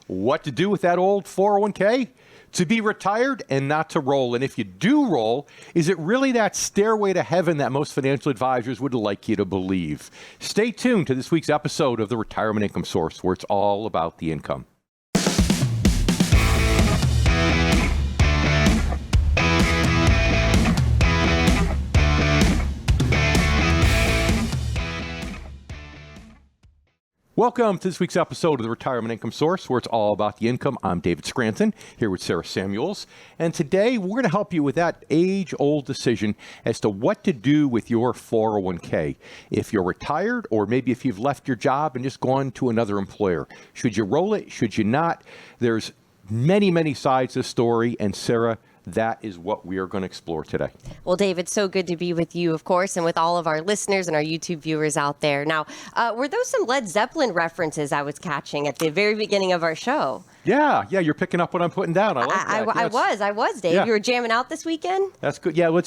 what to do with that old 401k, to be retired and not to roll. And if you do roll, is it really that stairway to heaven that most financial advisors would like you to believe? Stay tuned to this week's episode of the Retirement Income Source, where it's all about the income. Welcome to this week's episode of the Retirement Income Source, where it's all about the income. I'm David Scranton, here with Sarah Samuels. And today, we're going to help you with that age-old decision as to what to do with your 401k. If you're retired, or maybe if you've left your job and just gone to another employer. Should you roll it? Should you not? There's many, many sides to the story. And Sarah, that is what we are going to explore today. Well, Dave, it's so good to be with you, of course, and with all of our listeners and our YouTube viewers out there. Now, were those some Led Zeppelin references I was catching at the very beginning of our show? Yeah, you're picking up what I'm putting down. I like that. I was, Dave. Yeah. You were jamming out this weekend? That's good. Yeah,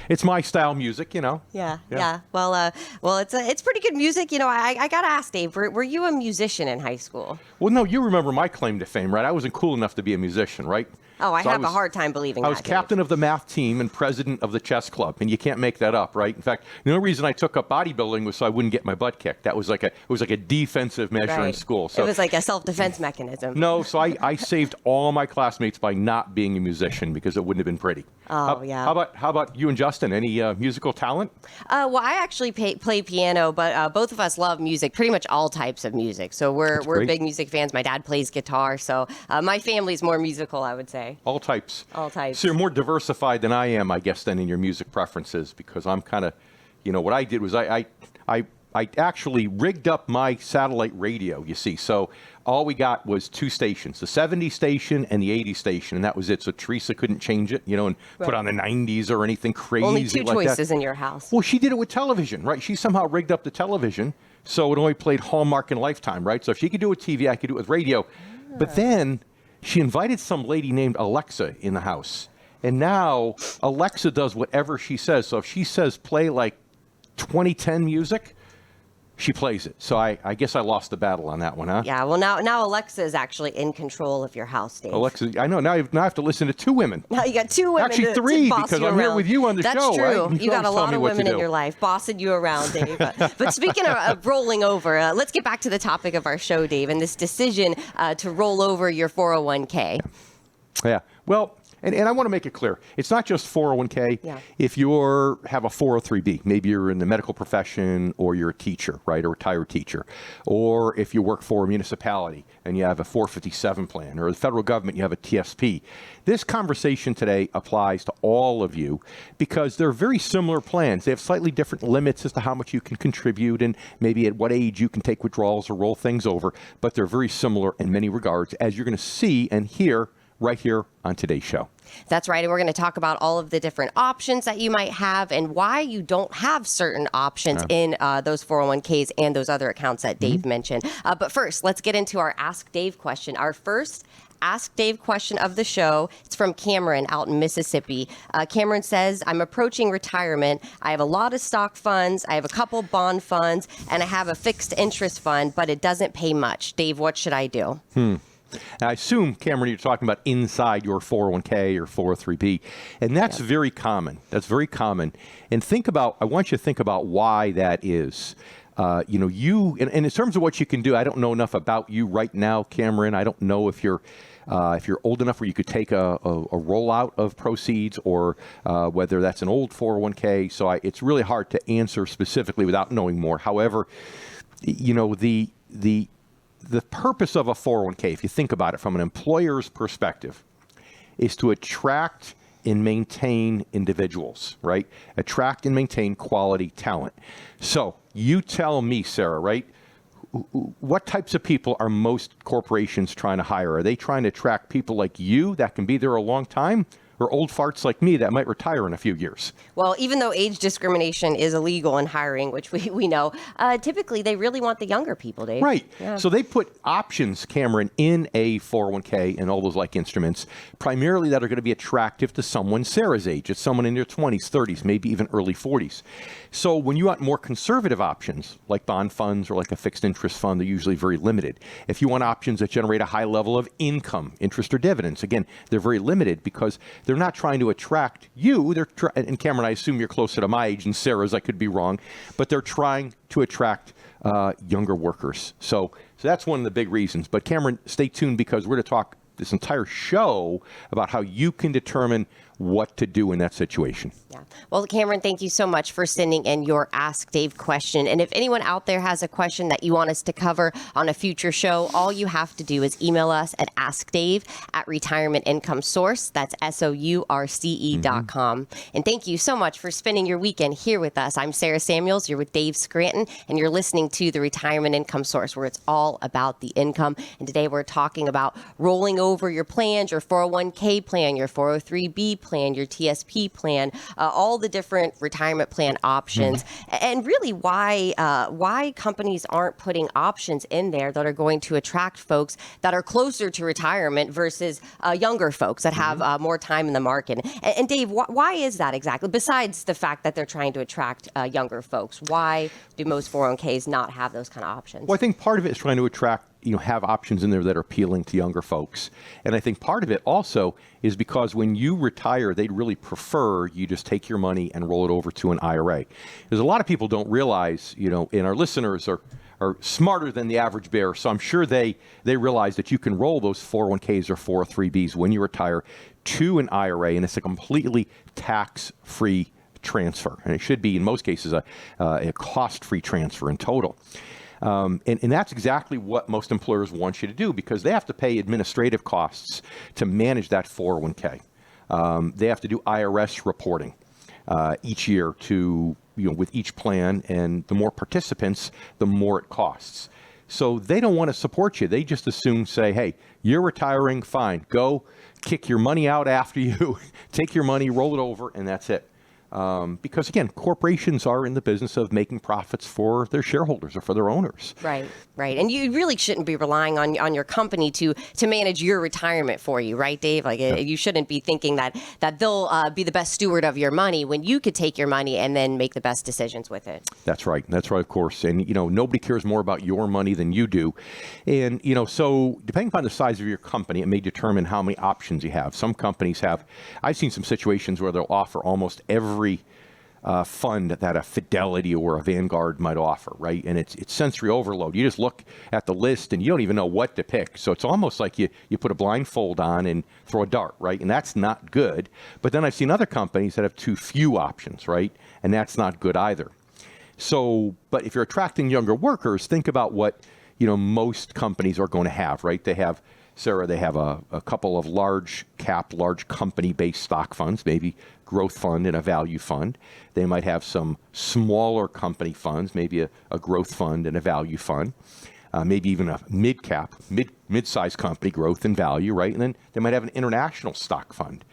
it's my style music, Yeah. Well, it's pretty good music. I got to ask, Dave, were you a musician in high school? Well, no, you remember my claim to fame, right? I wasn't cool enough to be a musician, right? Oh, I have a hard time believing that. I was captain of the math team and president of the chess club, and you can't make that up, right? In fact, the only reason I took up bodybuilding was so I wouldn't get my butt kicked. It was like a defensive measure in school. So it was like a self-defense mechanism. No, so I saved all my classmates by not being a musician because it wouldn't have been pretty. Yeah. How about you and Justin? Any musical talent? Well, I actually play piano, but both of us love music, pretty much all types of music. So we're big music fans. My dad plays guitar, so my family's more musical, I would say. All types. All types. So you're more diversified than I am, I guess, then in your music preferences, because I'm kind of, what I did was I actually rigged up my satellite radio, you see. So all we got was two stations, the 70 station and the 80 station, and that was it. So Teresa couldn't change it, and put on the 90s or anything crazy Only two like choices that. in your house. Well, she did it with television, right? She somehow rigged up the television, so it only played Hallmark and Lifetime, right? So if she could do it with TV, I could do it with radio. But then she invited some lady named Alexa in the house. And now Alexa does whatever she says. So if she says play like 2010 music, she plays it. So I guess I lost the battle on that one, huh? Yeah, well, now Alexa is actually in control of your house, Dave. Alexa, I know. Now I have to listen to two women. Now you got two women. Actually, three, to because you I'm around. here with you on the That's show. That's true. Right? You got a lot of women in your life bossing you around, Dave. But speaking of rolling over, let's get back to the topic of our show, Dave, and this decision to roll over your 401k. Yeah. Well, and I want to make it clear. It's not just 401k. Yeah. If you have a 403b, maybe you're in the medical profession or you're a teacher, right, a retired teacher. Or if you work for a municipality and you have a 457 plan, or the federal government, you have a TSP. This conversation today applies to all of you because they're very similar plans. They have slightly different limits as to how much you can contribute and maybe at what age you can take withdrawals or roll things over, but they're very similar in many regards, as you're going to see and hear right here on today's show. That's right. And we're going to talk about all of the different options that you might have and why you don't have certain options in those 401ks and those other accounts that Dave mentioned. But first, let's get into our Ask Dave question. Our first Ask Dave question of the show. It's from Cameron out in Mississippi. Cameron says, I'm approaching retirement. I have a lot of stock funds. I have a couple bond funds and I have a fixed interest fund, but it doesn't pay much. Dave, what should I do? Now, I assume, Cameron, you're talking about inside your 401k or 403b, and that's very common. That's very common. And I want you to think about why that is. And in terms of what you can do, I don't know enough about you right now, Cameron. I don't know if you're old enough where you could take a rollout of proceeds or whether that's an old 401k. So it's really hard to answer specifically without knowing more. However, the purpose of a 401k, if you think about it from an employer's perspective, is to attract and maintain individuals, right? Attract and maintain quality talent. So you tell me, Sarah, right? What types of people are most corporations trying to hire? Are they trying to attract people like you that can be there a long time? or old farts like me that might retire in a few years. Well, even though age discrimination is illegal in hiring, which we know, typically they really want the younger people, Dave. Right. Yeah. So they put options, Cameron, in a 401k and all those like instruments, primarily that are going to be attractive to someone Sarah's age. It's someone in their 20s, 30s, maybe even early 40s. So when you want more conservative options, like bond funds or like a fixed interest fund, they're usually very limited. If you want options that generate a high level of income, interest or dividends, again, they're very limited because they're not trying to attract you. And Cameron, I assume you're closer to my age than Sarah's. I could be wrong, but they're trying to attract younger workers. So that's one of the big reasons. But Cameron, stay tuned because we're going to talk this entire show about how you can determine what to do in that situation. Yeah. Well, Cameron, thank you so much for sending in your Ask Dave question. And if anyone out there has a question that you want us to cover on a future show, all you have to do is email us at askdave@Retirement Income Source. That's SOURCE.com. And thank you so much for spending your weekend here with us. I'm Sarah Samuels. You're with Dave Scranton, and you're listening to the Retirement Income Source, where it's all about the income. And today we're talking about rolling over your plans, your 401k plan, your 403b plan, your TSP plan, all the different retirement plan options, and really why companies aren't putting options in there that are going to attract folks that are closer to retirement versus younger folks that have more time in the market. And Dave, why is that exactly? Besides the fact that they're trying to attract younger folks, why do most 401ks not have those kind of options? Well, I think part of it is trying to attract, have options in there that are appealing to younger folks. And I think part of it also is because when you retire, they'd really prefer you just take your money and roll it over to an IRA. Because a lot of people don't realize, and our listeners are smarter than the average bear. So I'm sure they realize that you can roll those 401ks or 403bs when you retire to an IRA, and it's a completely tax-free transfer. And it should be, in most cases, a cost-free transfer in total. And that's exactly what most employers want you to do because they have to pay administrative costs to manage that 401k. They have to do IRS reporting each year to, with each plan, and the more participants, the more it costs. So they don't want to support you. They just assume, say, hey, you're retiring, fine, go kick your money out after you, take your money, roll it over, and that's it. Because again, corporations are in the business of making profits for their shareholders or for their owners. Right. And you really shouldn't be relying on your company to manage your retirement for you, right, Dave? You shouldn't be thinking that they'll be the best steward of your money when you could take your money and then make the best decisions with it. That's right, of course. And, nobody cares more about your money than you do. And, so depending upon the size of your company, it may determine how many options you have. Some companies have, I've seen some situations where they'll offer almost every fund that a Fidelity or a Vanguard might offer, right? And it's sensory overload. You just look at the list and you don't even know what to pick. So it's almost like you put a blindfold on and throw a dart, right? And that's not good. But then I've seen other companies that have too few options, right? And that's not good either. So, but if you're attracting younger workers, think about what, most companies are going to have, right? They have, Sarah, they have a couple of large company-based stock funds, maybe growth fund and a value fund. They might have some smaller company funds, maybe a growth fund and a value fund, maybe even a mid-sized company, growth and value, right? And then they might have an international stock fund.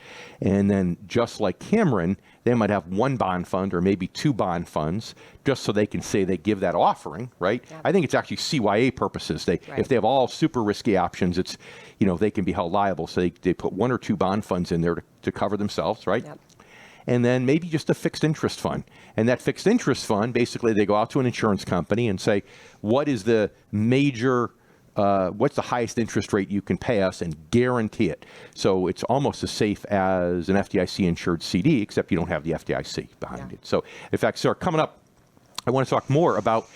And then just like Cameron, they might have one bond fund or maybe two bond funds just so they can say they give that offering, right? Yeah. I think it's actually CYA purposes. If they have all super risky options, it's, they can be held liable. So they put one or two bond funds in there to cover themselves, right? Yep. And then maybe just a fixed interest fund. And that fixed interest fund, basically they go out to an insurance company and say, what is the what's the highest interest rate you can pay us, and guarantee it. So it's almost as safe as an FDIC insured CD, except you don't have the FDIC behind it. So in fact, Sarah, coming up, I want to talk more about,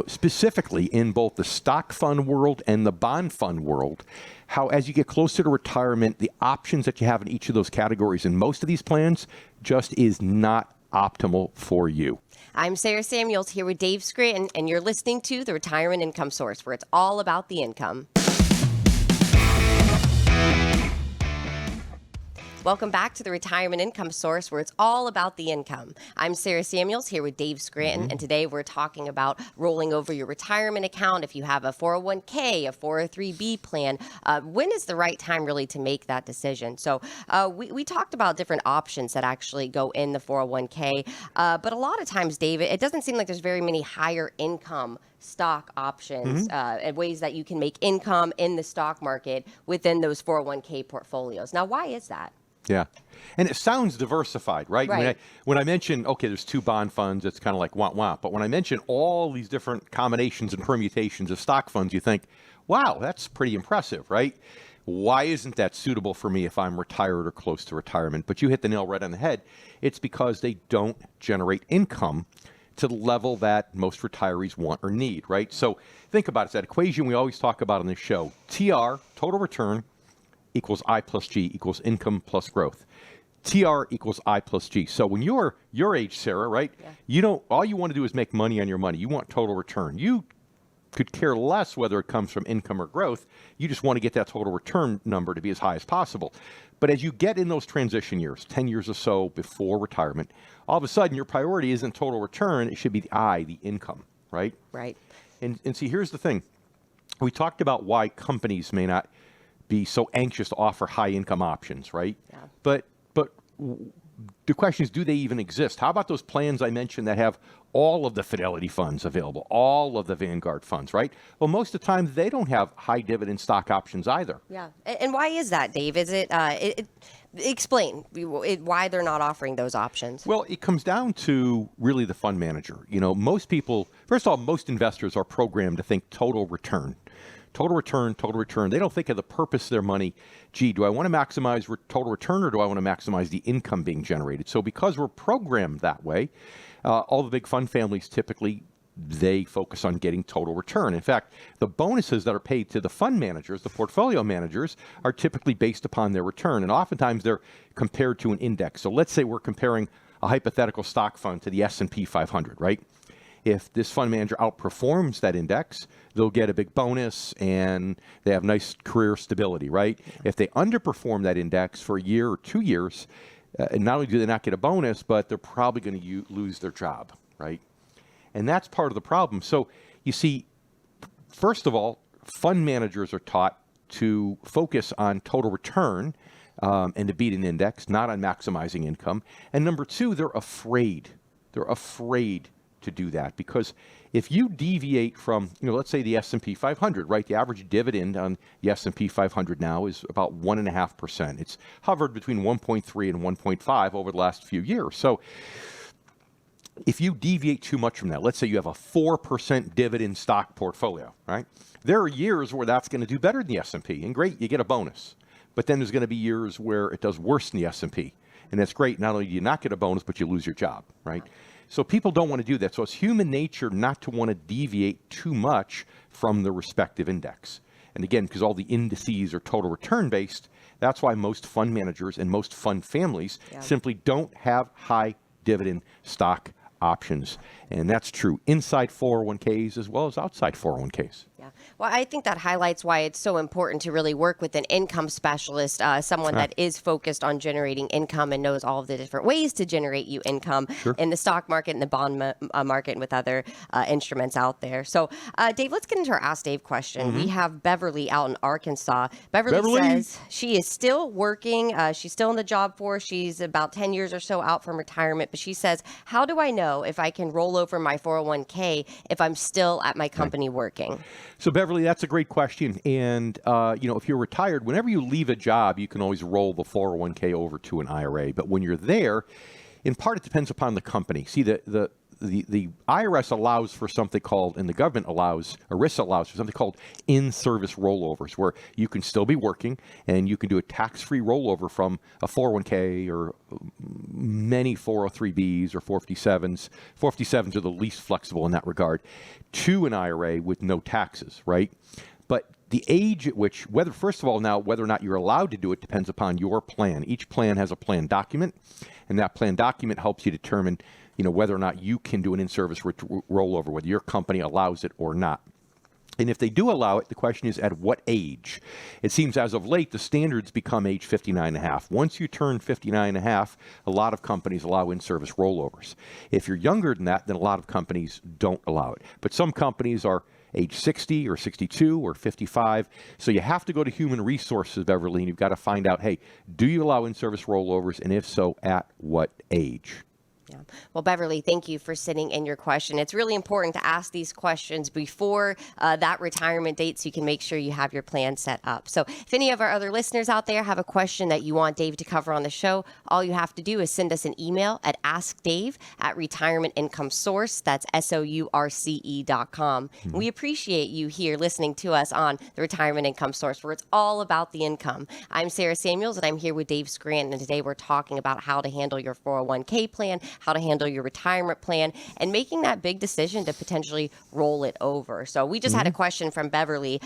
specifically in both the stock fund world and the bond fund world, how as you get closer to retirement, the options that you have in each of those categories in most of these plans just is not optimal for you. I'm Sarah Samuels here with Dave Scranton, and you're listening to the Retirement Income Source, where it's all about the income. Welcome back to the Retirement Income Source, where it's all about the income. I'm Sarah Samuels here with Dave Scranton, and today we're talking about rolling over your retirement account. If you have a 401k, a 403b plan, when is the right time really to make that decision? So we talked about different options that actually go in the 401k, but a lot of times, David, it doesn't seem like there's very many higher income stock options and ways that you can make income in the stock market within those 401k portfolios. Now, why is that? Yeah. And it sounds diversified, right? Right. When I mention, okay, there's 2 bond funds, it's kind of like wah-wah. But when I mention all these different combinations and permutations of stock funds, you think, wow, that's pretty impressive, right? Why isn't that suitable for me if I'm retired or close to retirement? But you hit the nail right on the head. It's because they don't generate income to the level that most retirees want or need, right? So think about it. It's that equation we always talk about on this show. TR, total return, equals I plus G equals income plus growth. TR equals I plus G. So when you're your age, Sarah, right? Yeah. You don't, all you want to do is make money on your money. You want total return. You could care less whether it comes from income or growth. You just want to get that total return number to be as high as possible. But as you get in those transition years, 10 years or so before retirement, all of a sudden your priority isn't total return. It should be the I, the income, right? Right. And see, here's the thing. We talked about why companies may not be so anxious to offer high income options, right? Yeah. But the question is, do they even exist? How about those plans I mentioned that have all of the Fidelity funds available, all of the Vanguard funds, right? Well, most of the time they don't have high dividend stock options either. Yeah. And why is that, Dave? Is it, explain why they're not offering those options? Well, it comes down to really the fund manager. You know, most people, first of all, most investors are programmed to think total return. Total return, total return. They don't think of the purpose of their money. Gee, do I want to maximize total return or do I want to maximize the income being generated? So because we're programmed that way, all the big fund families typically, they focus on getting total return. In fact, the bonuses that are paid to the fund managers, the portfolio managers, are typically based upon their return. And oftentimes they're compared to an index. So let's say we're comparing a hypothetical stock fund to the S&P 500, right? If this fund manager outperforms that index, they'll get a big bonus and they have nice career stability, right? Yeah. If they underperform that index for a year or 2 years, not only do they not get a bonus, but they're probably going to lose their job, right? And that's part of the problem. So you see, first of all, fund managers are taught to focus on total return and to beat an index, not on maximizing income. And number 2, they're afraid. They're afraid to do that because if you deviate from, let's say the S&P 500, right? The average dividend on the S&P 500 now is about 1.5%. It's hovered between 1.3 and 1.5 over the last few years. So if you deviate too much from that, let's say you have a 4% dividend stock portfolio, right? There are years where that's going to do better than the S&P, and great, you get a bonus. But then there's going to be years where it does worse than the S&P, and that's great. Not only do you not get a bonus, but you lose your job, right? So people don't want to do that. So it's human nature not to want to deviate too much from the respective index. And again, because all the indices are total return based, that's why most fund managers and most fund families simply don't have high dividend stock options. And that's true inside 401ks as well as outside 401ks. Yeah. Well, I think that highlights why it's so important to really work with an income specialist, someone that is focused on generating income and knows all of the different ways to generate you income in the stock market and the bond market and with other instruments out there. So, Dave, let's get into our Ask Dave question. We have Beverly out in Arkansas. Beverly says she is still working. She's still in the job force. She's about 10 years or so out from retirement. But she says, how do I know if I can roll over my 401k if I'm still at my company working? So, Beverly, that's a great question. And, if you're retired, whenever you leave a job, you can always roll the 401k over to an IRA. But when you're there, in part, it depends upon the company. See, the IRS allows for something called, and the government allows, ERISA allows for something called in-service rollovers, where you can still be working and you can do a tax-free rollover from a 401k or many 403bs or 457s. 457s are the least flexible in that regard, to an IRA with no taxes, right? But the age at which, first of all, now, whether or not you're allowed to do it depends upon your plan. Each plan has a plan document, and that plan document helps you determine whether or not you can do an in-service rollover, whether your company allows it or not. And if they do allow it, the question is at what age? It seems as of late, the standards become age 59 and a half. Once you turn 59 and a half, a lot of companies allow in-service rollovers. If you're younger than that, then a lot of companies don't allow it. But some companies are age 60 or 62 or 55. So you have to go to human resources, Beverly, and you've got to find out, hey, do you allow in-service rollovers? And if so, at what age? Yeah. Well, Beverly, thank you for sending in your question. It's really important to ask these questions before that retirement date so you can make sure you have your plan set up. So if any of our other listeners out there have a question that you want Dave to cover on the show, all you have to do is send us an email at askdave@retirementincomesource. That's SOURCE.com. Mm-hmm. We appreciate you here listening to us on the Retirement Income Source, where it's all about the income. I'm Sarah Samuels, and I'm here with Dave Scranton, and today we're talking about how to handle your 401k plan, how to handle your retirement plan, and making that big decision to potentially roll it over. So we just had a question from Beverly,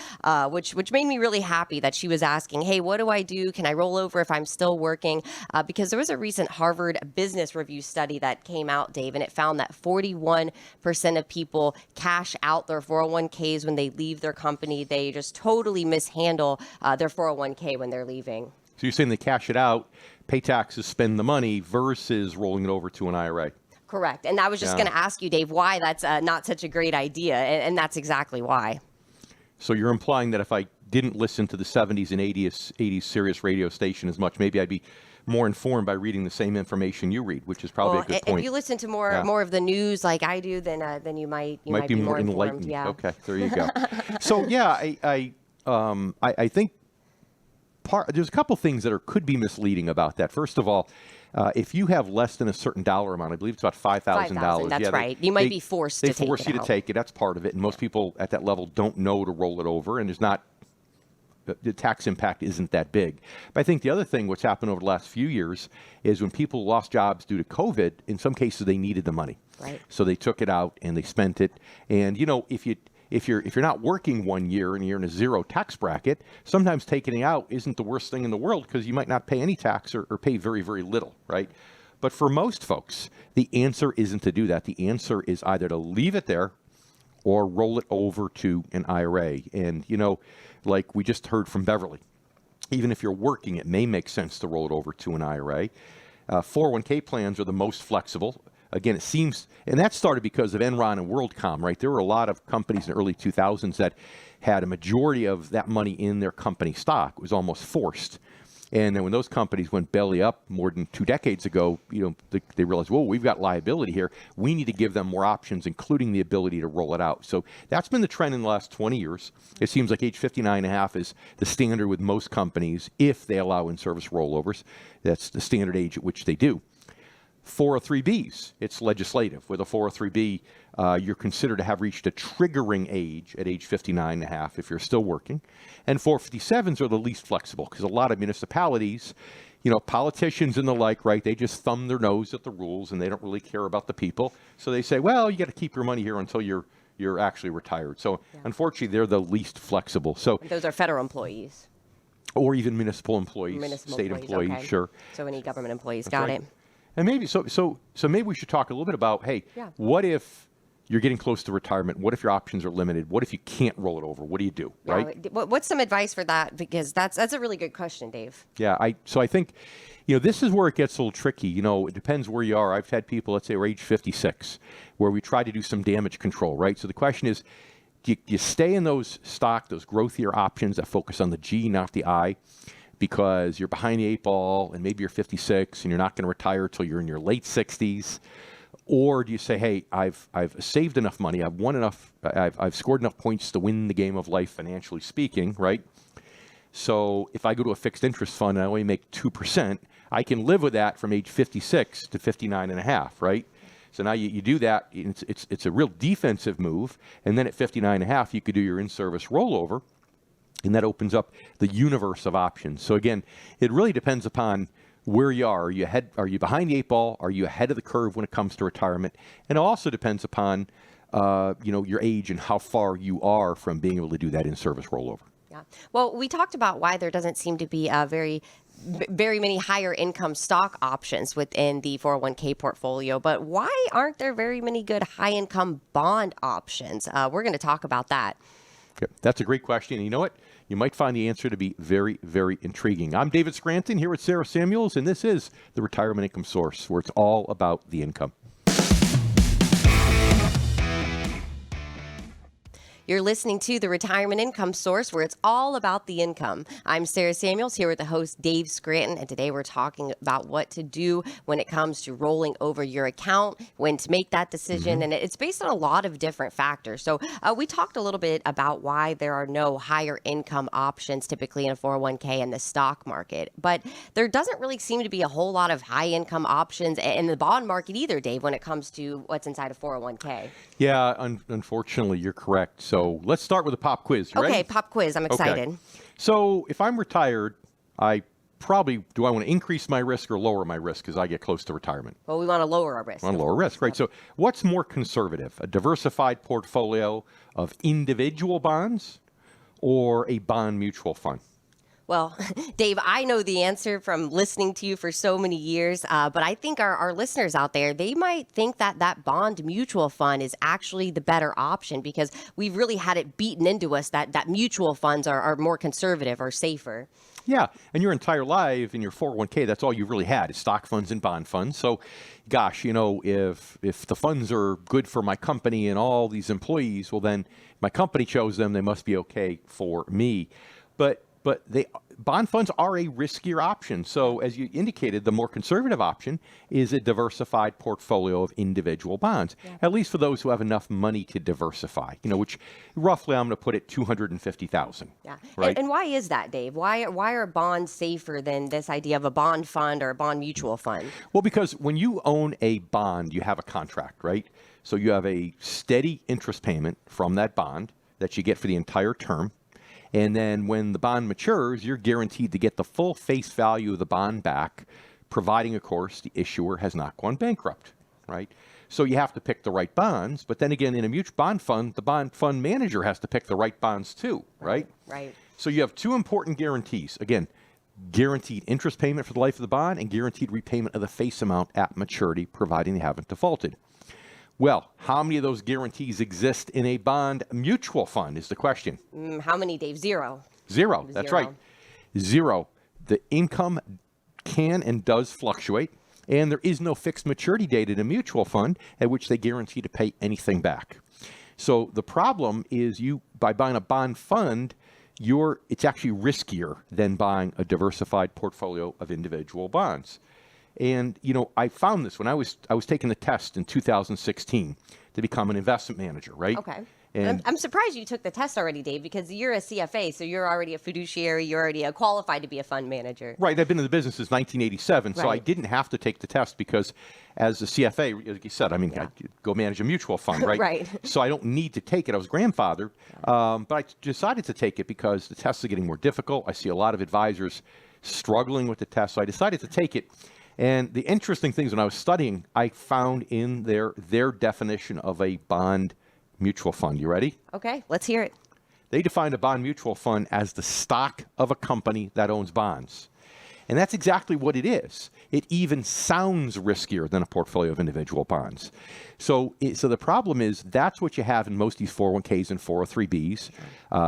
which made me really happy that she was asking, hey, what do I do? Can I roll over if I'm still working? Because there was a recent Harvard Business Review study that came out, Dave, and it found that 41% of people cash out their 401ks when they leave their company. They just totally mishandle their 401k when they're leaving. So you're saying they cash it out, pay taxes, spend the money versus rolling it over to an IRA. Correct. And I was just going to ask you, Dave, why that's not such a great idea. And that's exactly why. So you're implying that if I didn't listen to the 70s and 80s Sirius radio station as much, maybe I'd be more informed by reading the same information you read, which is probably a good point. If you listen to more of the news like I do, then you might be more enlightened. Informed. Yeah. Okay, there you go. So yeah, I think there's a couple things that could be misleading about that. First of all, if you have less than a certain dollar amount, I believe it's about $5,000. That's right. You might be forced to take it out. They force you to take it. That's part of it. And most people at that level don't know to roll it over. And the tax impact isn't that big. But I think the other thing, what's happened over the last few years, is when people lost jobs due to COVID, in some cases they needed the money. Right. So they took it out and they spent it. And if you're not working 1 year and you're in a zero tax bracket, sometimes taking it out isn't the worst thing in the world because you might not pay any tax or pay very, very little, right? But for most folks, the answer isn't to do that. The answer is either to leave it there or roll it over to an IRA. And, like we just heard from Beverly, even if you're working, it may make sense to roll it over to an IRA. 401k plans are the most flexible. Again, it seems, and that started because of Enron and WorldCom, right? There were a lot of companies in the early 2000s that had a majority of that money in their company stock. It was almost forced. And then when those companies went belly up more than 2 decades ago, they realized, whoa, we've got liability here. We need to give them more options, including the ability to roll it out. So that's been the trend in the last 20 years. It seems like age 59 and a half is the standard with most companies if they allow in-service rollovers. That's the standard age at which they do. 403Bs, it's legislative. With a 403B, you're considered to have reached a triggering age at age 59 and a half if you're still working. And 457s are the least flexible because a lot of municipalities, politicians and the like, right, they just thumb their nose at the rules and they don't really care about the people. So they say, well, you got to keep your money here until you're actually retired. So unfortunately, they're the least flexible. So those are federal employees. Or even municipal employees, state employees, okay. Sure. So any government employees, That's got right. it. And maybe so maybe we should talk a little bit about, hey, what if you're getting close to retirement? What if your options are limited? What if you can't roll it over? What do you do, right? What's some advice for that? Because that's a really good question, Dave. Yeah, I think, this is where it gets a little tricky. It depends where you are. I've had people, let's say, we're age 56, where we try to do some damage control, right? So the question is, do you stay in those growthier options that focus on the G, not the I? Because you're behind the 8 ball and maybe you're 56 and you're not going to retire till you're in your late 60s? Or do you say, hey, I've saved enough money, I've won enough, I've scored enough points to win the game of life financially speaking, right? So if I go to a fixed interest fund and I only make 2%, I can live with that from age 56 to 59 and a half, right? So now you do that, it's a real defensive move, and then at 59 and a half, you could do your in-service rollover. And that opens up the universe of options. So again, it really depends upon where you are. Are you behind the 8 ball? Are you ahead of the curve when it comes to retirement? And it also depends upon your age and how far you are from being able to do that in-service rollover. Yeah. Well, we talked about why there doesn't seem to be very many higher income stock options within the 401k portfolio, but why aren't there very many good high income bond options? We're going to talk about that. Okay, that's a great question. And you know what? You might find the answer to be very, very intriguing. I'm David Scranton here with Sarah Samuels, and this is the Retirement Income Source, where it's all about the income. You're listening to the Retirement Income Source, where it's all about the income. I'm Sarah Samuels here with the host, Dave Scranton, and today we're talking about what to do when it comes to rolling over your account, when to make that decision, and it's based on a lot of different factors. So we talked a little bit about why there are no higher income options typically in a 401k in the stock market, but there doesn't really seem to be a whole lot of high income options in the bond market either, Dave, when it comes to what's inside a 401k. Yeah, unfortunately, you're correct. So let's start with a pop quiz. You Okay, ready? pop quiz. I'm excited. Okay. So if I'm retired, do I want to increase my risk or lower my risk as I get close to retirement? Well, we want to lower our risk. I want to lower risk, right? So what's more conservative, a diversified portfolio of individual bonds or a bond mutual fund? Well, Dave, I know the answer from listening to you for so many years, but I think our listeners out there, they might think that that bond mutual fund is actually the better option because we've really had it beaten into us that mutual funds are more conservative or safer. Yeah, and your entire life in your 401k, that's all you really had is stock funds and bond funds. So, gosh, if the funds are good for my company and all these employees, well, then my company chose them, they must be okay for me. But bond funds are a riskier option. So as you indicated, the more conservative option is a diversified portfolio of individual bonds, at least for those who have enough money to diversify, which roughly I'm going to put at $250,000. Yeah. Right? And why is that, Dave? Why are bonds safer than this idea of a bond fund or a bond mutual fund? Well, because when you own a bond, you have a contract, right? So you have a steady interest payment from that bond that you get for the entire term. And then when the bond matures, you're guaranteed to get the full face value of the bond back, providing, of course, the issuer has not gone bankrupt, right? So you have to pick the right bonds. But then again, in a mutual bond fund, the bond fund manager has to pick the right bonds too, right? Right. So you have two important guarantees. Again, guaranteed interest payment for the life of the bond and guaranteed repayment of the face amount at maturity, providing they haven't defaulted. Well, how many of those guarantees exist in a bond mutual fund is the question. How many, Dave? Zero. Zero. That's right. Zero. The income can and does fluctuate, and there is no fixed maturity date in a mutual fund at which they guarantee to pay anything back. So the problem is by buying a bond fund, it's actually riskier than buying a diversified portfolio of individual bonds. And, I found this when I was taking the test in 2016 to become an investment manager, right? Okay. And I'm surprised you took the test already, Dave, because you're a CFA, so you're already a fiduciary. You're already qualified to be a fund manager. Right. I've been in the business since 1987, so I Right. didn't have to take the test because as a CFA, like you said, I go manage a mutual fund, right? Right. So I don't need to take it. I was grandfathered, but I decided to take it because the tests are getting more difficult. I see a lot of advisors struggling with the test, so I decided to take it. And the interesting things when I was studying, I found in their definition of a bond mutual fund. You ready? Okay, let's hear it. They defined a bond mutual fund as the stock of a company that owns bonds. And that's exactly what it is. It even sounds riskier than a portfolio of individual bonds. So the problem is that's what you have in most of these 401ks and 403bs,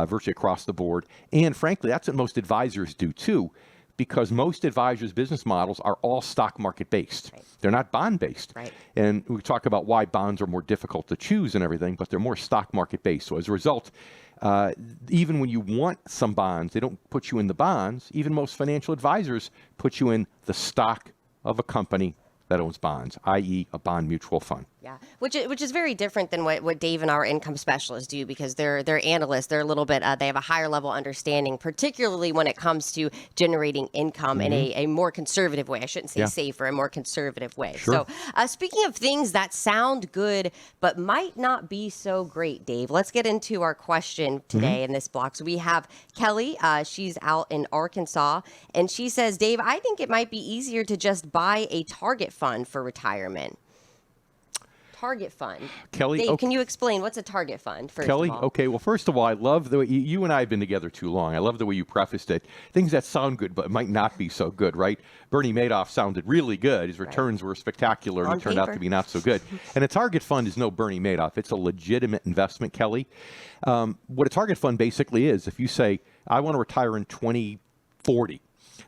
virtually across the board. And frankly, that's what most advisors do too, because most advisors' business models are all stock market based. Right. They're not bond based. Right. And we talk about why bonds are more difficult to choose and everything, but they're more stock market based. So as a result, even when you want some bonds, they don't put you in the bonds. Even most financial advisors put you in the stock of a company that owns bonds, i.e. a bond mutual fund. Yeah, which is very different than what Dave and our income specialists do because they're analysts. They're a little bit they have a higher level understanding, particularly when it comes to generating income in a more conservative way. I shouldn't say safer, a more conservative way. Sure. So speaking of things that sound good but might not be so great, Dave, let's get into our question today in this block. So we have Kelly. She's out in Arkansas, and she says, Dave, I think it might be easier to just buy a target fund for retirement. target fund. Kelly, Dave, okay. can you explain what's a target fund, first Kelly, of all? okay, well, first of all, I love the way you and I have been together too long. I love the way you prefaced it. Things that sound good but might not be so good, right? Bernie Madoff sounded really good. His returns were spectacular, and On it turned out paper. to be not so good. And a target fund is no Bernie Madoff. It's a legitimate investment, Kelly. What a target fund basically is, if you say, I want to retire in 2040,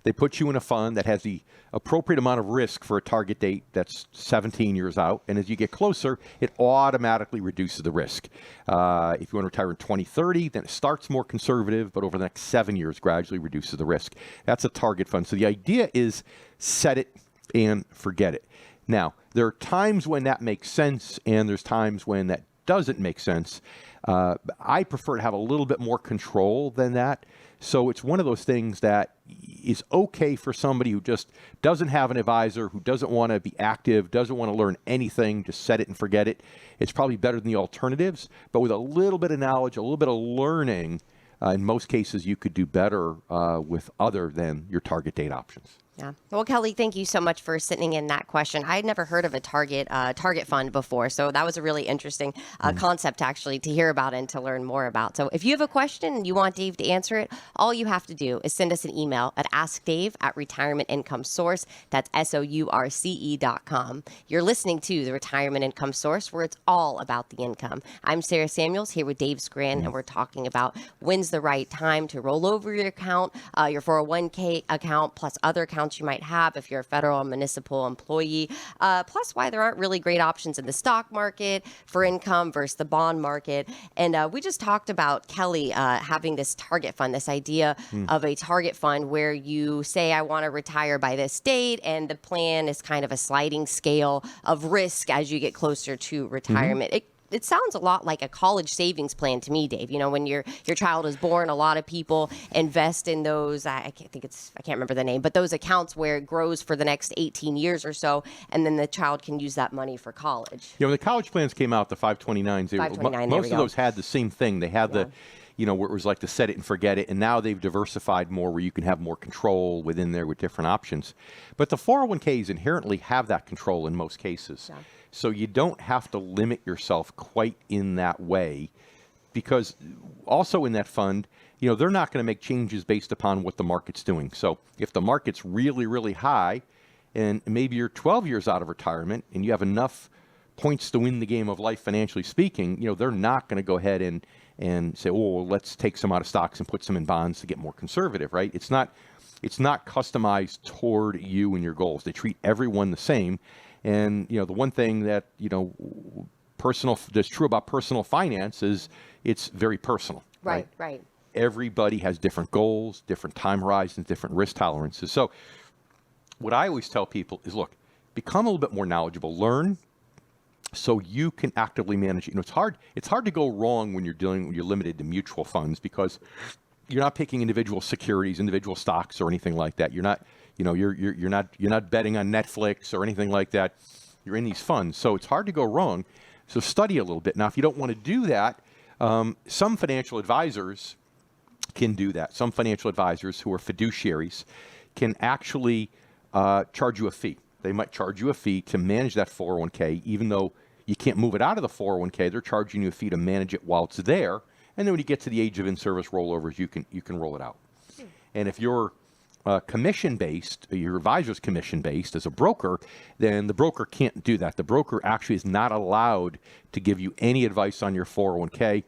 they put you in a fund that has the appropriate amount of risk for a target date that's 17 years out. And as you get closer, it automatically reduces the risk. If you want to retire in 2030, then it starts more conservative, but over the next 7 years, gradually reduces the risk. That's a target fund. So the idea is set it and forget it. Now, there are times when that makes sense, and there's times when that doesn't make sense. I prefer to have a little bit more control than that. So it's one of those things that is okay for somebody who just doesn't have an advisor, who doesn't want to be active, doesn't want to learn anything, just set it and forget it. It's probably better than the alternatives, but with a little bit of knowledge, a little bit of learning, in most cases you could do better with other than your target date options. Yeah. Well, Kelly, thank you so much for sending in that question. I had never heard of a target fund before, so that was a really interesting concept actually to hear about and to learn more about. So if you have a question and you want Dave to answer it, all you have to do is send us an email at askdave@retirementincomesource. That's SOURCE.com. You're listening to the Retirement Income Source, where it's all about the income. I'm Sarah Samuels here with Dave Scran, and we're talking about when's the right time to roll over your account, your 401k account, plus other accounts you might have if you're a federal or municipal employee, plus why there aren't really great options in the stock market for income versus the bond market. And we just talked about Kelly having this target fund, this idea of a target fund where you say, I want to retire by this date, and the plan is kind of a sliding scale of risk as you get closer to retirement. It sounds a lot like a college savings plan to me, Dave. You know, when your child is born, a lot of people invest in those, I can't remember the name, but those accounts where it grows for the next 18 years or so, and then the child can use that money for college. You know, when the college plans came out, the 529s, 529, most there we of go. those had the same thing. They had the, you know, where it was like to set it and forget it, and now they've diversified more where you can have more control within there with different options. But the 401ks inherently have that control in most cases. Yeah. So you don't have to limit yourself quite in that way, because also in that fund, you know, they're not going to make changes based upon what the market's doing. So if the market's really, really high, and maybe you're 12 years out of retirement and you have enough points to win the game of life financially speaking, you know, they're not going to go ahead and say, oh, well, let's take some out of stocks and put some in bonds to get more conservative, right? It's not customized toward you and your goals. They treat everyone the same. And, you know, the one thing that, you know, that's true about personal finance is it's very personal. Right. Everybody has different goals, different time horizons, different risk tolerances. So what I always tell people is, look, become a little bit more knowledgeable, learn so you can actively manage it. You know, it's hard to go wrong when you're limited to mutual funds, because you're not picking individual securities, individual stocks or anything like that. You're not, you know, you're not betting on Netflix or anything like that. You're in these funds. So it's hard to go wrong. So study a little bit. Now, if you don't want to do that, some financial advisors can do that. Some financial advisors who are fiduciaries can actually charge you a fee. They might charge you a fee to manage that 401k, even though you can't move it out of the 401k. They're charging you a fee to manage it while it's there. And then when you get to the age of in-service rollovers, you can roll it out. And if you're commission-based, your advisor's commission-based as a broker, then the broker can't do that. The broker actually is not allowed to give you any advice on your 401k.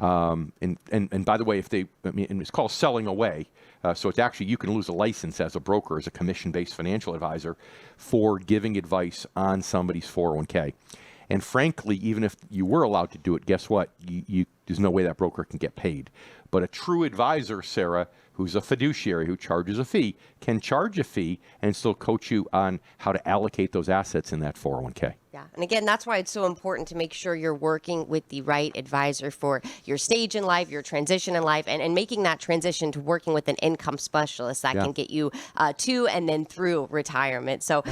And by the way, and it's called selling away. So it's actually, you can lose a license as a broker, as a commission-based financial advisor, for giving advice on somebody's 401k. And frankly, even if you were allowed to do it, guess what? There's no way that broker can get paid. But a true advisor, Sarah, who's a fiduciary, who charges a fee, can charge a fee and still coach you on how to allocate those assets in that 401k. Yeah. And again, that's why it's so important to make sure you're working with the right advisor for your stage in life, your transition in life, and making that transition to working with an income specialist that can get you to and then through retirement. So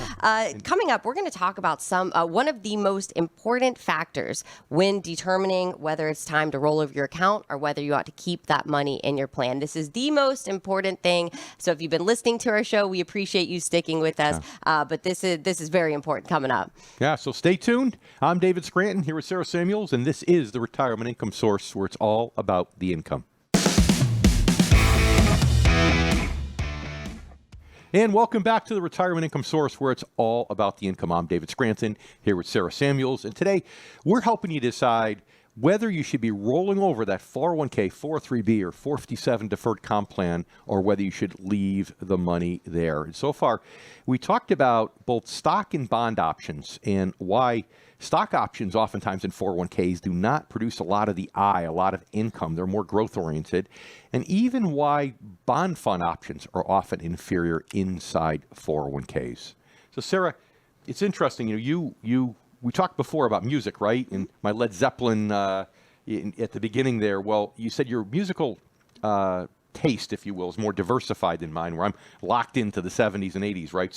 coming up, we're going to talk about one of the most important factors when determining whether it's time to roll over your account or whether you ought to keep that money in your plan. This is the most important thing. So if you've been listening to our show, we appreciate you sticking with us. But this is very important coming up. Yeah, so stay tuned. I'm David Scranton here with Sarah Samuels, and this is the Retirement Income Source, where it's all about the income. And welcome back to the Retirement Income Source, where it's all about the income. I'm David Scranton here with Sarah Samuels, and today we're helping you decide whether you should be rolling over that 401k, 403b, or 457 deferred comp plan, or whether you should leave the money there. And so far, we talked about both stock and bond options and why stock options oftentimes in 401ks do not produce a lot of a lot of income. They're more growth oriented. And even why bond fund options are often inferior inside 401ks. So Sarah, it's interesting, we talked before about music, right? And my Led Zeppelin at the beginning there. Well, you said your musical taste, if you will, is more diversified than mine, where I'm locked into the 70s and 80s, right?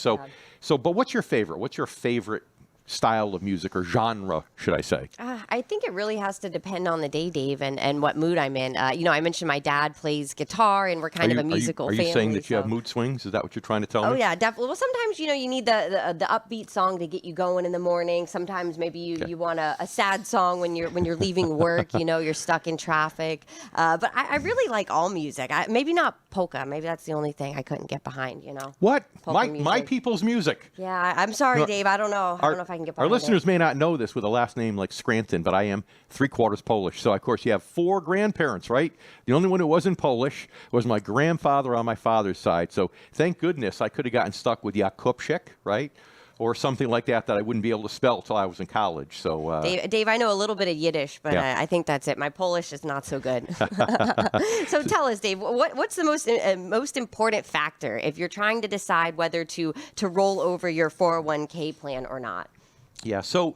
But what's your favorite? What's your favorite style of music, or genre, should I say? I think it really has to depend on the day, Dave, and what mood I'm in. I mentioned my dad plays guitar, and we're kind of a musical family. Are you saying that you have mood swings? Is that what you're trying to tell me? Oh, yeah, definitely. Well, sometimes, you need the upbeat song to get you going in the morning. Sometimes maybe you want a sad song when you're leaving work, you're stuck in traffic. But I really like all music. Maybe not polka. Maybe that's the only thing I couldn't get behind, What? Polka My people's music. Yeah, I'm sorry, Dave. I don't know. I don't know if I can get behind Our listeners may not know this with a last name like Scranton, but I am 3/4 Polish. So, of course, you have 4 grandparents, right? The only one who wasn't Polish was my grandfather on my father's side. So, thank goodness I could have gotten stuck with Jakubczyk, right? Or something like that I wouldn't be able to spell until I was in college. So, Dave, I know a little bit of Yiddish, but yeah. I think that's it. My Polish is not so good. So tell us, Dave, what's the most important factor if you're trying to decide whether to roll over your 401k plan or not? Yeah. So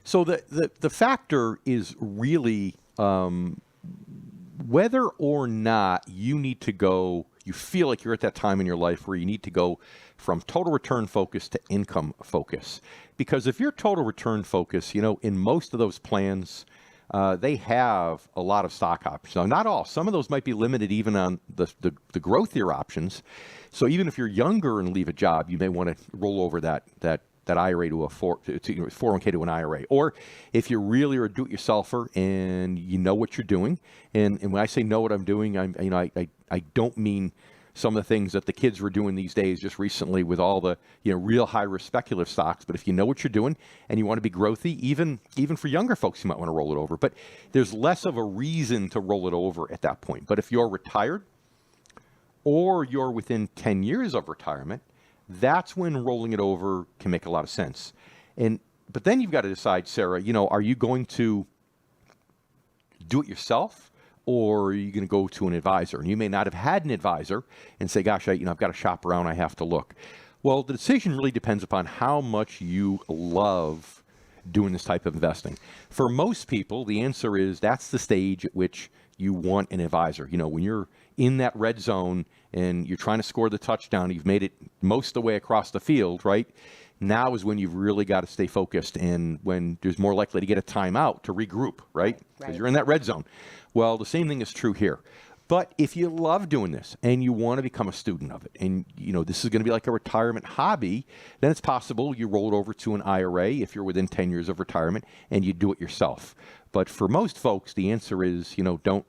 the factor is really whether or not you need to go. You feel like you're at that time in your life where you need to go from total return focus to income focus. Because if you're total return focus, in most of those plans, they have a lot of stock options. Now, not all. Some of those might be limited even on the growthier options. So even if you're younger and leave a job, you may want to roll over that IRA to 401k to an IRA. Or if you really are a do-it-yourselfer and you know what you're doing, and when I say know what I'm doing, I don't mean some of the things that the kids were doing these days just recently with all the real high-risk speculative stocks. But if you know what you're doing and you want to be growthy, even for younger folks, you might want to roll it over. But there's less of a reason to roll it over at that point. But if you're retired or you're within 10 years of retirement, that's when rolling it over can make a lot of sense. But then you've got to decide, Sarah, are you going to do it yourself, or are you going to go to an advisor? And you may not have had an advisor and say, gosh, I've got to shop around, I have to look. Well, the decision really depends upon how much you love doing this type of investing. For most people, the answer is that's the stage at which you want an advisor. When you're in that red zone and you're trying to score the touchdown, you've made it most of the way across the field, right? Now is when you've really got to stay focused, and when there's more likely to get a timeout to regroup, right? Because you're in that red zone. Well, the same thing is true here. But if you love doing this and you want to become a student of it, and this is going to be like a retirement hobby, then it's possible you roll it over to an IRA if you're within 10 years of retirement and you do it yourself. But for most folks, the answer is, don't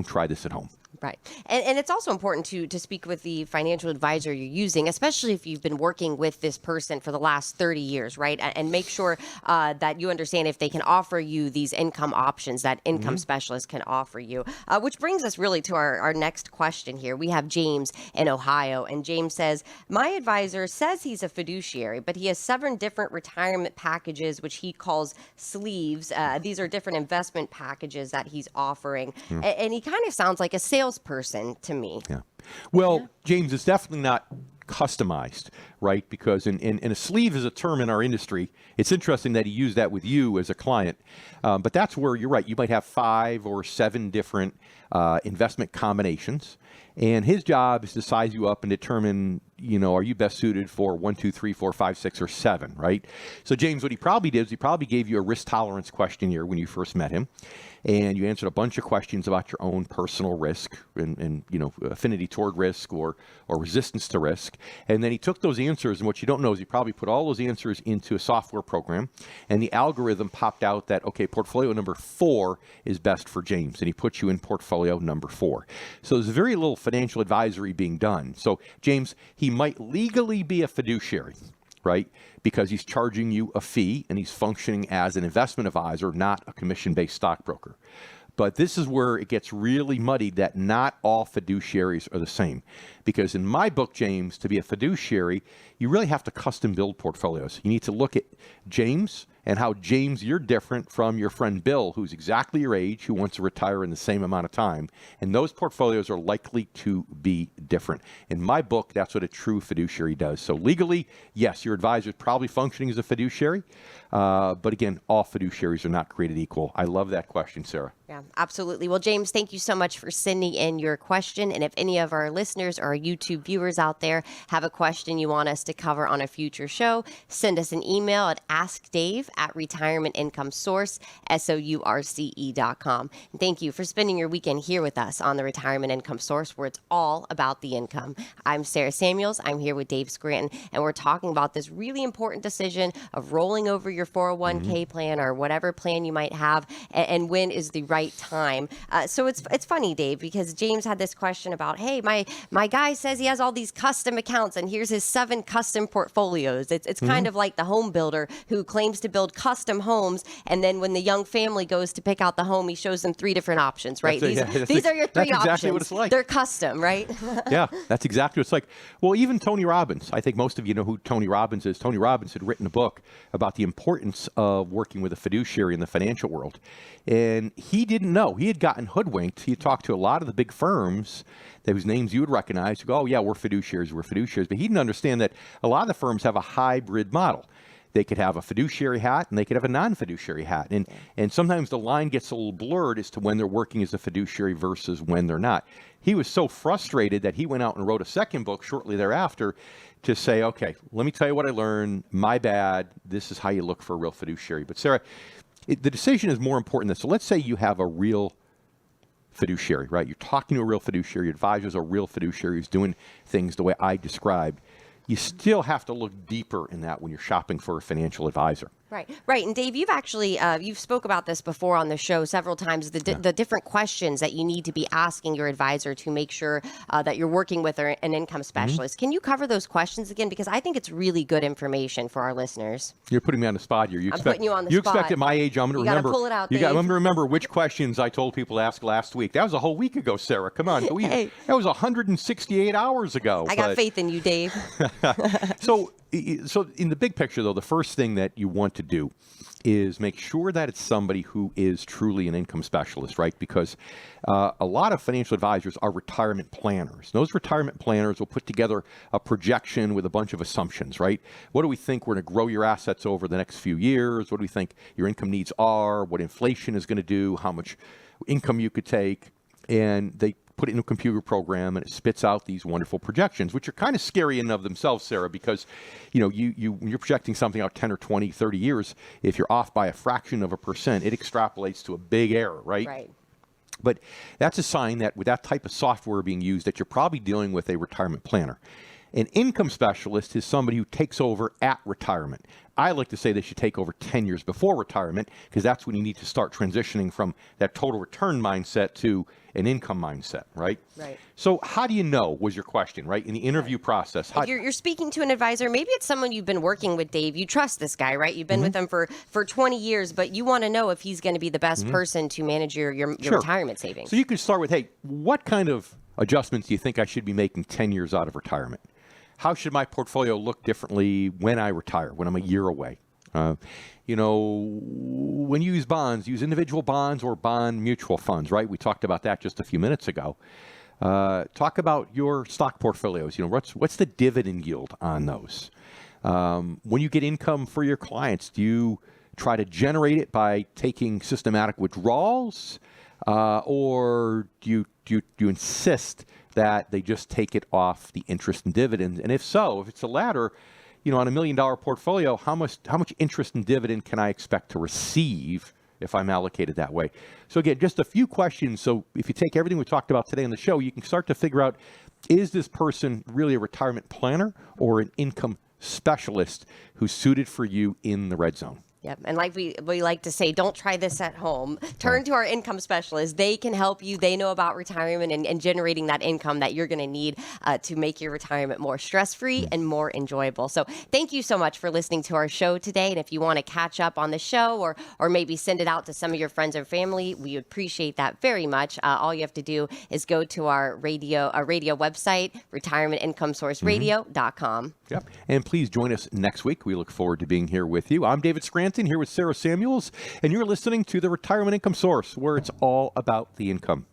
try this at home. Right. And it's also important to speak with the financial advisor you're using, especially if you've been working with this person for the last 30 years, right? And make sure that you understand if they can offer you these income options that income specialists can offer you. Which brings us really to our next question here. We have James in Ohio, and James says, my advisor says he's a fiduciary, but he has 7 different retirement packages, which he calls sleeves. These are different investment packages that he's offering. And he kind of sounds like a salesperson to me. Yeah. Well, James, it's definitely not customized, right? Because in a sleeve is a term in our industry. It's interesting that he used that with you as a client. But that's where you're right. You might have 5 or 7 different investment combinations. And his job is to size you up and determine, are you best suited for 1, 2, 3, 4, 5, 6, or 7, right? So, James, what he probably did is he probably gave you a risk tolerance questionnaire when you first met him. and you answered a bunch of questions about your own personal risk and affinity toward risk or resistance to risk. And then he took those answers, and what you don't know is he probably put all those answers into a software program, and the algorithm popped out that, okay, portfolio number 4 is best for James, and he put you in portfolio number 4. So there's very little financial advisory being done. So James, he might legally be a fiduciary, right? Because he's charging you a fee and he's functioning as an investment advisor, not a commission-based stockbroker. But this is where it gets really muddied, that not all fiduciaries are the same. Because in my book, James, to be a fiduciary, you really have to custom build portfolios. You need to look at James and how, James, you're different from your friend Bill, who's exactly your age, who wants to retire in the same amount of time. And those portfolios are likely to be different. In my book, that's what a true fiduciary does. So legally, yes, your advisor is probably functioning as a fiduciary. But again, all fiduciaries are not created equal. I love that question, Sarah. Yeah, absolutely. Well, James, thank you so much for sending in your question. And if any of our listeners or YouTube viewers out there have a question you want us to cover on a future show, send us an email at askdave@retirementincomesource.com. And thank you for spending your weekend here with us on the Retirement Income Source, where it's all about the income. I'm Sarah Samuels. I'm here with Dave Scranton, and we're talking about this really important decision of rolling over your 401k plan or whatever plan you might have, and when is the right time. So it's funny, Dave, because James had this question about, hey, my guy says he has all these custom accounts, and here's his 7 custom portfolios. It's kind of like the home builder who claims to build custom homes, and then when the young family goes to pick out the home, he shows them 3 different options, right? These are your 3 that's options. Exactly what it's like. They're custom, right? Yeah, that's exactly what it's like. Well, even Tony Robbins, I think most of you know who Tony Robbins is. Tony Robbins had written a book about the importance of working with a fiduciary in the financial world. And he didn't know. He had gotten hoodwinked. He had talked to a lot of the big firms whose names you would recognize. You go, oh, yeah, we're fiduciaries. But he didn't understand that a lot of the firms have a hybrid model. They could have a fiduciary hat and they could have a non-fiduciary hat. And sometimes the line gets a little blurred as to when they're working as a fiduciary versus when they're not. He was so frustrated that he went out and wrote a second book shortly thereafter to say, okay, let me tell you what I learned. My bad. This is how you look for a real fiduciary. But Sarah, the decision is more important than this. So let's say you have a real fiduciary, right? You're talking to a real fiduciary. Your advisor is a real fiduciary who's doing things the way I described. You still have to look deeper in that when you're shopping for a financial advisor. Right. And Dave, you've actually, you've spoke about this before on the show several times, the different questions that you need to be asking your advisor to make sure that you're working with an income specialist. Can you cover those questions again? Because I think it's really good information for our listeners. You're putting me on the spot here. I'm putting you on the spot. You expect at my age, I'm going to remember. You got to pull it out, Dave. I'm going to remember which questions I told people to ask last week. That was a whole week ago, Sarah. Come on. Hey. That was 168 hours ago. I got faith in you, Dave. So in the big picture, though, the first thing that you want to do is make sure that it's somebody who is truly an income specialist, right? Because a lot of financial advisors are retirement planners. Those retirement planners will put together a projection with a bunch of assumptions, right? What do we think we're going to grow your assets over the next few years? What do we think your income needs are? What inflation is going to do? How much income you could take? And they put it in a computer program, and it spits out these wonderful projections, which are kind of scary in and of themselves, Sarah, because when you're projecting something out 10 or 20, 30 years, if you're off by a fraction of a percent, it extrapolates to a big error, right? Right. But that's a sign that with that type of software being used, that you're probably dealing with a retirement planner. An income specialist is somebody who takes over at retirement. I like to say they should take over 10 years before retirement, because that's when you need to start transitioning from that total return mindset to an income mindset, right? Right. So how do you know, was your question, right? In the interview process. If you're speaking to an advisor, maybe it's someone you've been working with, Dave. You trust this guy, right? You've been with him for 20 years, but you want to know if he's going to be the best person to manage your Sure. retirement savings. So you can start with, hey, what kind of adjustments do you think I should be making 10 years out of retirement? How should my portfolio look differently when I retire, when I'm a year away? When you use bonds, use individual bonds or bond mutual funds, right? We talked about that just a few minutes ago. Talk about your stock portfolios. What's the dividend yield on those? When you get income for your clients, do you try to generate it by taking systematic withdrawals, or do you insist that they just take it off the interest and dividends? And if so, if it's the latter, on $1 million portfolio, how much interest and dividend can I expect to receive if I'm allocated that way. So again, just a few questions. So if you take everything we talked about today on the show, you can start to figure out, is this person really a retirement planner or an income specialist who's suited for you in the red zone? Yep. And like we like to say, don't try this at home. Turn to our income specialist. They can help you. They know about retirement and generating that income that you're going to need to make your retirement more stress-free and more enjoyable. So thank you so much for listening to our show today. And if you want to catch up on the show or maybe send it out to some of your friends or family, we appreciate that very much. All you have to do is go to our radio website, retirementincomesourceradio.com. Yep. And please join us next week. We look forward to being here with you. I'm David Scranton here with Sarah Samuels, and you're listening to the Retirement Income Source, where it's all about the income.